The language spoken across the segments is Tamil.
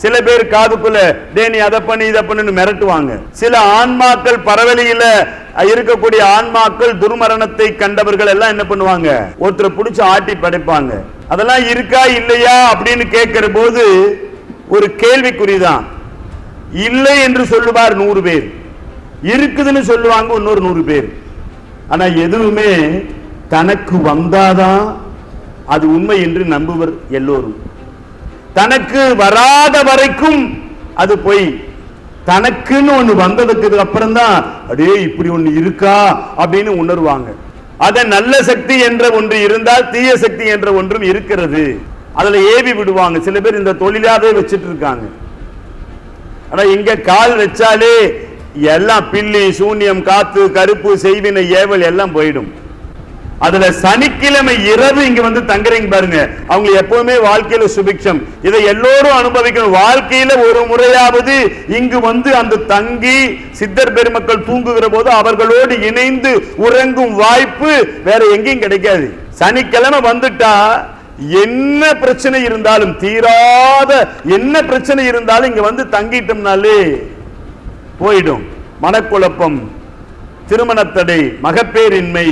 சில பேர் காதுக்குள்ள நீ அதை பண்ணி இதை பண்ணு மிரட்டுவாங்க. சில ஆன்மாக்கள் பரவலியில இருக்கக்கூடிய ஆன்மாக்கள் துர்மரணத்தை கண்டவர்கள் எல்லாம் என்ன பண்ணுவாங்க, ஒருத்தரை பிடிச்சு ஆட்டி படைப்பாங்க. அதெல்லாம் இருக்கா இல்லையா அப்படின்னு கேட்கிற போது ஒரு கேள்விக்குறிதான். இல்லை என்று சொல்லுவார் 100 பேர், இருக்குதுன்னு சொல்லுவாங்க இன்னொரு 100 பேர். ஆனா எதுவுமே தனக்கு வந்தாதான் அது உண்மை என்று நம்புவர் எல்லோரும். தனக்கு வராத வரைக்கும் அது போய், தனக்குன்னு ஒண்ணு வந்ததுக்கு அப்புறம் தான் அடே இப்படி ஒண்ணு இருக்கா அப்படின்னு உணர்வாங்க. அத நல்ல சக்தி என்ற ஒன்று இருந்தால் தீய சக்தி என்ற ஒன்றும் இருக்கிறது, அதுல ஏவி விடுவாங்க. சில பேர் இந்த தொழிலாவே வச்சிட்டு இருக்காங்க. ஆனா இங்க கால் வச்சாலே எல்லாம் பில்லி சூன்யம் காத்து கருப்பு செய்வினை ஏவல் எல்லாம் போயிடும். அதுல சனிக்கிழமை இரவு இங்க வந்து தங்குறீங்க பாருங்க, அவங்க எப்பவுமே வாழ்க்கையில சுபிக்ஷம். இதை எல்லோரும் அனுபவிக்கணும். வாழ்க்கையில ஒரு முறையாவது இங்கு வந்து அந்த தங்கி சித்தர் பெருமக்கள் தூங்குகிற போது அவர்களோடு இணைந்து உறங்கும் வாய்ப்பு வேற எங்கேயும் கிடைக்காது. சனிக்கிழமை வந்துட்டா என்ன பிரச்சனை இருந்தாலும், தீராத என்ன பிரச்சனை இருந்தாலும் இங்க வந்து தங்கிட்டோம்னாலே போயிடும். மனக்குழப்பம், திருமணத்தடை, மகப்பேரின்மை,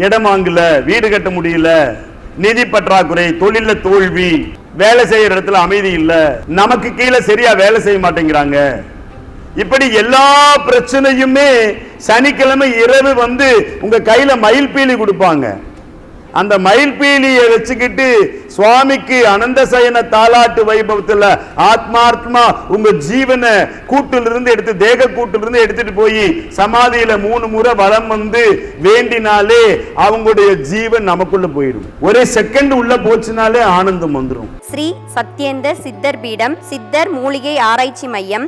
இடமாங்கல, வீடு கட்ட முடியல, நிதி பற்றாக்குறை, தொழில தோல்வி, வேலை செய்யற இடத்துல அமைதி இல்ல, நமக்கு கீழே சரியா வேலை செய்ய மாட்டேங்கிறாங்க, இப்படி எல்லா பிரச்சனையுமே சனிக்கிழமை இரவு வந்து உங்க கையில மயில் பீலி கொடுப்பாங்க. அந்த மயில் பீலியை வச்சுக்கிட்டு சுவாமிக்கு அனந்த சயன தாலாட்டு வைபவத்தில் ஆத்மார்த்தமா உங்க ஜீவனை கூட்டிலிருந்து எடுத்து, தேக கூட்டிலிருந்து எடுத்துட்டு போய் சமாதியில 3 முறை வலம் வந்து வேண்டினாலே அவங்களுடைய ஜீவன் நமக்குள்ள போயிடும். ஒரே செகண்ட் உள்ள போச்சுனாலே ஆனந்தம் வந்துடும். ஸ்ரீ சத்யேந்தர் சித்தர் பீடம், சித்தர் மூலிகை ஆராய்ச்சி மையம்,